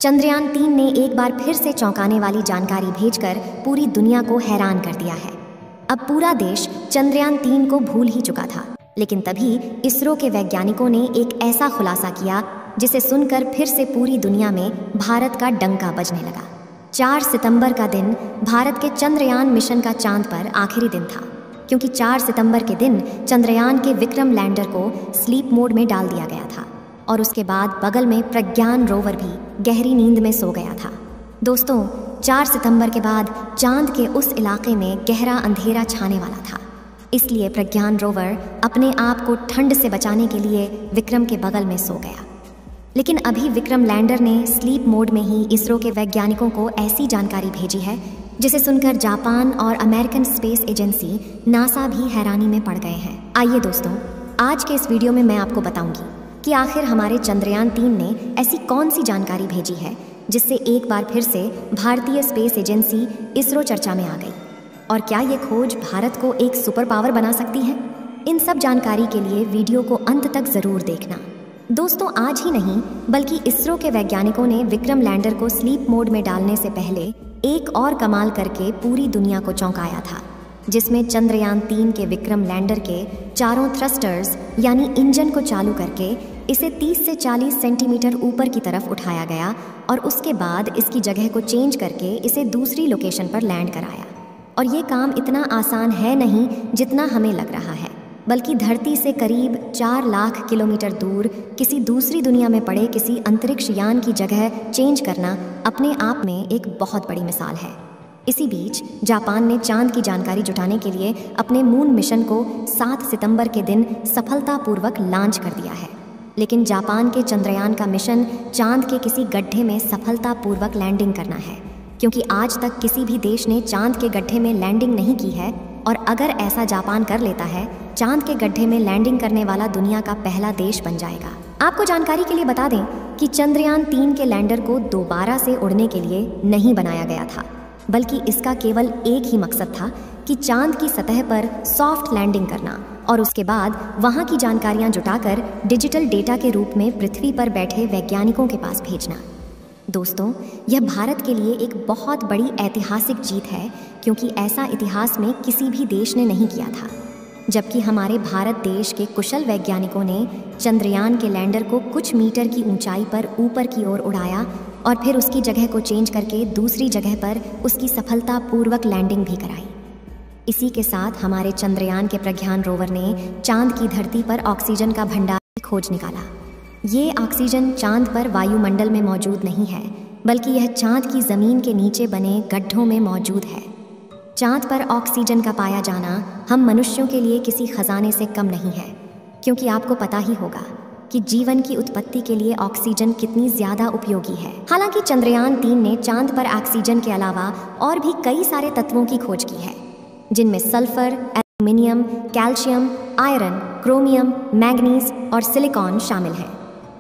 चंद्रयान-3 ने एक बार फिर से चौंकाने वाली जानकारी भेजकर पूरी दुनिया को हैरान कर दिया है। अब पूरा देश चंद्रयान-3 को भूल ही चुका था, लेकिन तभी इसरो के वैज्ञानिकों ने एक ऐसा खुलासा किया जिसे सुनकर फिर से पूरी दुनिया में भारत का डंका बजने लगा। 4 सितंबर का दिन भारत के चंद्रयान मिशन का चांद पर आखिरी दिन था, क्योंकि 4 सितंबर के दिन चंद्रयान के विक्रम लैंडर को स्लीप मोड में डाल दिया गया था और उसके बाद बगल में प्रज्ञान रोवर भी गहरी नींद में सो गया था। दोस्तों, 4 सितंबर के बाद चांद के उस इलाके में गहरा अंधेरा छाने वाला था, इसलिए प्रज्ञान रोवर अपने आप को ठंड से बचाने के लिए विक्रम के बगल में सो गया। लेकिन अभी विक्रम लैंडर ने स्लीप मोड में ही इसरो के वैज्ञानिकों को ऐसी जानकारी भेजी है जिसे सुनकर जापान और अमेरिकन स्पेस एजेंसी नासा भी हैरानी में पड़ गए हैं। आइए दोस्तों, आज के इस वीडियो में मैं आपको बताऊंगी कि आखिर हमारे चंद्रयान-3 ने ऐसी कौन सी जानकारी भेजी है जिससे एक बार फिर से भारतीय स्पेस एजेंसी इसरो चर्चा में आ गई, और क्या ये खोज भारत को एक सुपर पावर बना सकती है। इन सब जानकारी के लिए वीडियो को अंत तक जरूर देखना। दोस्तों, आज ही नहीं बल्कि इसरो के वैज्ञानिकों ने विक्रम लैंडर को स्लीप मोड में डालने से पहले एक और कमाल करके पूरी दुनिया को चौंकाया था, जिसमें चंद्रयान-3 के विक्रम लैंडर के चारों थ्रस्टर्स यानी इंजन को चालू करके इसे 30 से 40 सेंटीमीटर ऊपर की तरफ उठाया गया और उसके बाद इसकी जगह को चेंज करके इसे दूसरी लोकेशन पर लैंड कराया। और ये काम इतना आसान है नहीं जितना हमें लग रहा है, बल्कि धरती से करीब 4 लाख किलोमीटर दूर किसी दूसरी दुनिया में पड़े किसी अंतरिक्ष यान की जगह चेंज करना अपने आप में एक बहुत बड़ी मिसाल है। इसी बीच जापान ने चांद की जानकारी जुटाने के लिए अपने मून मिशन को 7 सितंबर के दिन सफलतापूर्वक लॉन्च कर दिया है। लेकिन जापान के चंद्रयान का मिशन चांद के किसी गड्ढे में सफलतापूर्वक लैंडिंग करना है, क्योंकि आज तक किसी भी देश ने चांद के गड्ढे में लैंडिंग नहीं की है, और अगर ऐसा जापान कर लेता है, चांद के गड्ढे में लैंडिंग करने वाला दुनिया का पहला देश बन जाएगा। आपको जानकारी के लिए बता दें कि चंद्रयान-3 के लैंडर को दोबारा से उड़ने के लिए नहीं बनाया गया था, बल्कि इसका केवल एक ही मकसद था कि चांद की सतह पर सॉफ्ट लैंडिंग करना और उसके बाद वहां की जानकारियां जुटाकर डिजिटल डेटा के रूप में पृथ्वी पर बैठे वैज्ञानिकों के पास भेजना। दोस्तों, यह भारत के लिए एक बहुत बड़ी ऐतिहासिक जीत है, क्योंकि ऐसा इतिहास में किसी भी देश ने नहीं किया था। जबकि हमारे भारत देश के कुशल वैज्ञानिकों ने चंद्रयान के लैंडर को कुछ मीटर की ऊंचाई पर ऊपर की ओर उड़ाया और फिर उसकी जगह को चेंज करके दूसरी जगह पर उसकी सफलतापूर्वक लैंडिंग भी कराई। इसी के साथ हमारे चंद्रयान के प्रज्ञान रोवर ने चांद की धरती पर ऑक्सीजन का भंडार खोज निकाला। ये ऑक्सीजन चांद पर वायुमंडल में मौजूद नहीं है, बल्कि यह चांद की जमीन के नीचे बने गड्ढों में मौजूद है। चांद पर ऑक्सीजन का पाया जाना हम मनुष्यों के लिए किसी खजाने से कम नहीं है, क्योंकि आपको पता ही होगा कि जीवन की उत्पत्ति के लिए ऑक्सीजन कितनी ज्यादा उपयोगी है। हालांकि चंद्रयान-3 ने चांद पर ऑक्सीजन के अलावा और भी कई सारे तत्वों की खोज की है, जिनमें sulphur, aluminium, calcium, iron, chromium, manganese और सिलिकॉन शामिल हैं।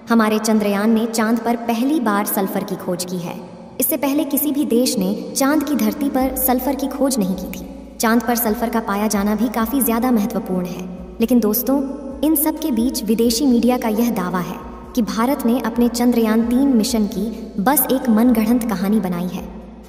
हमारे चंद्रयान ने चांद पर पहली बार सल्फर की खोज की है। इससे पहले किसी भी देश ने चांद की धरती पर सल्फर की खोज नहीं की थी। चांद पर सल्फर का पाया जाना भी काफ़ी ज़्यादा महत्वपूर्ण है। लेकिन दोस्तों, इन सब के बीच विदेशी मीडिया का यह दावा है कि भारत ने अपने चंद्रयान-3 मिशन की बस एक मनगढ़ंत कहानी बनाई है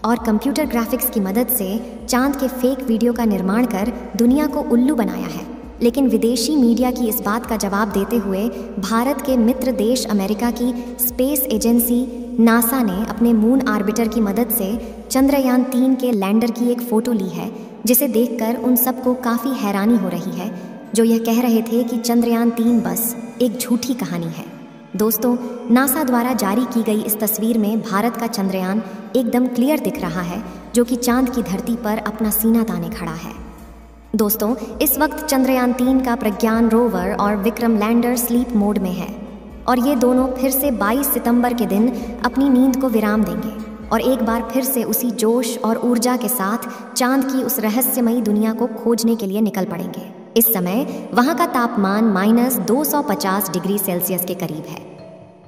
और कंप्यूटर ग्राफिक्स की मदद से चांद के फेक वीडियो का निर्माण कर दुनिया को उल्लू बनाया है। लेकिन विदेशी मीडिया की इस बात का जवाब देते हुए भारत के मित्र देश अमेरिका की स्पेस एजेंसी नासा ने अपने मून आर्बिटर की मदद से चंद्रयान-3 के लैंडर की एक फ़ोटो ली है, जिसे देखकर उन सबको काफ़ी हैरानी हो रही है, जो यह कह रहे थे कि चंद्रयान-3 बस एक झूठी कहानी है। दोस्तों, नासा द्वारा जारी की गई इस तस्वीर में भारत का चंद्रयान एकदम क्लियर दिख रहा है, जो कि चांद की धरती पर अपना सीना ताने खड़ा है। दोस्तों, इस वक्त चंद्रयान-3 का प्रज्ञान रोवर और विक्रम लैंडर स्लीप मोड में है, और ये दोनों फिर से 22 सितंबर के दिन अपनी नींद को विराम देंगे और एक बार फिर से उसी जोश और ऊर्जा के साथ चांद की उस रहस्यमयी दुनिया को खोजने के लिए निकल पड़ेंगे। इस समय वहाँ का तापमान -250 डिग्री सेल्सियस के करीब है।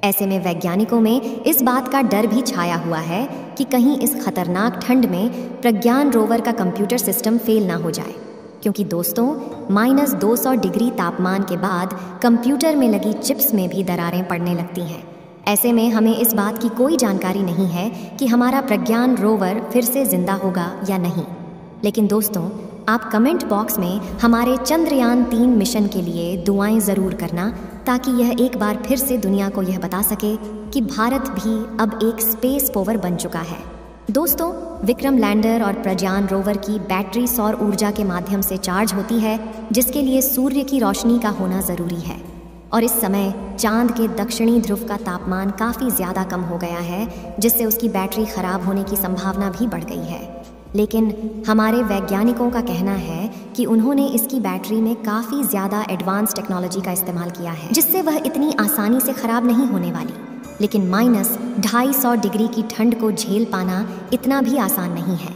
ऐसे में वैज्ञानिकों में इस बात का डर भी छाया हुआ है कि कहीं इस खतरनाक ठंड में प्रज्ञान रोवर का कंप्यूटर सिस्टम फेल ना हो जाए, क्योंकि दोस्तों -200 डिग्री तापमान के बाद कंप्यूटर में लगी चिप्स में भी दरारें पड़ने लगती हैं। ऐसे में हमें इस बात की कोई जानकारी नहीं है कि हमारा प्रज्ञान रोवर फिर से जिंदा होगा या नहीं। लेकिन दोस्तों, आप कमेंट बॉक्स में हमारे चंद्रयान 3 मिशन के लिए दुआएं ज़रूर करना, ताकि यह एक बार फिर से दुनिया को यह बता सके कि भारत भी अब एक स्पेस पावर बन चुका है। दोस्तों, विक्रम लैंडर और प्रज्ञान रोवर की बैटरी सौर ऊर्जा के माध्यम से चार्ज होती है, जिसके लिए सूर्य की रोशनी का होना ज़रूरी है। और इस समय चांद के दक्षिणी ध्रुव का तापमान काफ़ी ज़्यादा कम हो गया है, जिससे उसकी बैटरी खराब होने की संभावना भी बढ़ गई है। लेकिन हमारे वैज्ञानिकों का कहना है कि उन्होंने इसकी बैटरी में काफ़ी ज़्यादा एडवांस टेक्नोलॉजी का इस्तेमाल किया है, जिससे वह इतनी आसानी से ख़राब नहीं होने वाली। लेकिन -250 डिग्री की ठंड को झेल पाना इतना भी आसान नहीं है।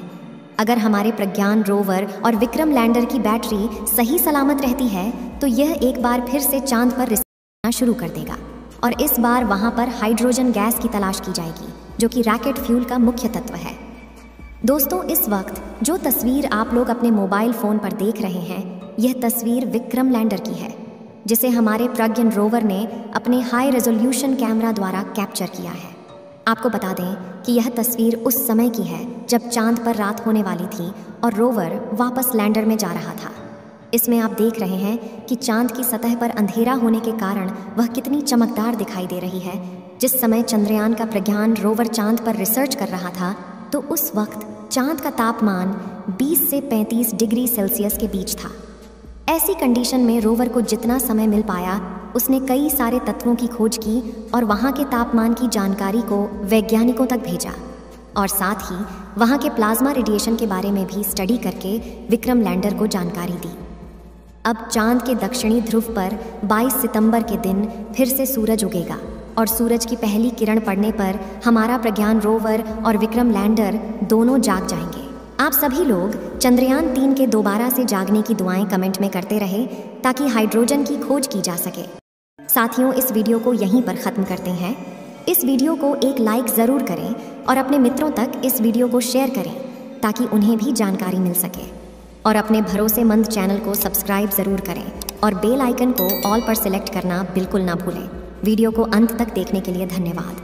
अगर हमारे प्रज्ञान रोवर और विक्रम लैंडर की बैटरी सही सलामत रहती है, तो यह एक बार फिर से चांद पर रिसर्च करना शुरू कर देगा। और इस बार वहाँ पर हाइड्रोजन गैस की तलाश की जाएगी, जो कि रॉकेट फ्यूल का मुख्य तत्व है। दोस्तों, इस वक्त जो तस्वीर आप लोग अपने मोबाइल फ़ोन पर देख रहे हैं, यह तस्वीर विक्रम लैंडर की है, जिसे हमारे प्रज्ञान रोवर ने अपने हाई रेजोल्यूशन कैमरा द्वारा कैप्चर किया है। आपको बता दें कि यह तस्वीर उस समय की है जब चांद पर रात होने वाली थी और रोवर वापस लैंडर में जा रहा था। इसमें आप देख रहे हैं कि चांद की सतह पर अंधेरा होने के कारण वह कितनी चमकदार दिखाई दे रही है। जिस समय चंद्रयान का प्रज्ञान रोवर चांद पर रिसर्च कर रहा था, तो उस वक्त चांद का तापमान 20 से 35 डिग्री सेल्सियस के बीच था। ऐसी कंडीशन में रोवर को जितना समय मिल पाया, उसने कई सारे तत्वों की खोज की और वहाँ के तापमान की जानकारी को वैज्ञानिकों तक भेजा, और साथ ही वहाँ के प्लाज्मा रेडिएशन के बारे में भी स्टडी करके विक्रम लैंडर को जानकारी दी। अब चांद के दक्षिणी ध्रुव पर 22 सितंबर के दिन फिर से सूरज उगेगा, और सूरज की पहली किरण पड़ने पर हमारा प्रज्ञान रोवर और विक्रम लैंडर दोनों जाग जाएंगे। आप सभी लोग चंद्रयान 3 के दोबारा से जागने की दुआएं कमेंट में करते रहे, ताकि हाइड्रोजन की खोज की जा सके। साथियों, इस वीडियो को यहीं पर ख़त्म करते हैं। इस वीडियो को एक लाइक ज़रूर करें और अपने मित्रों तक इस वीडियो को शेयर करें, ताकि उन्हें भी जानकारी मिल सके। और अपने भरोसेमंद चैनल को सब्सक्राइब ज़रूर करें और बेल आइकन को ऑल पर सिलेक्ट करना बिल्कुल ना भूलें। वीडियो को अंत तक देखने के लिए धन्यवाद।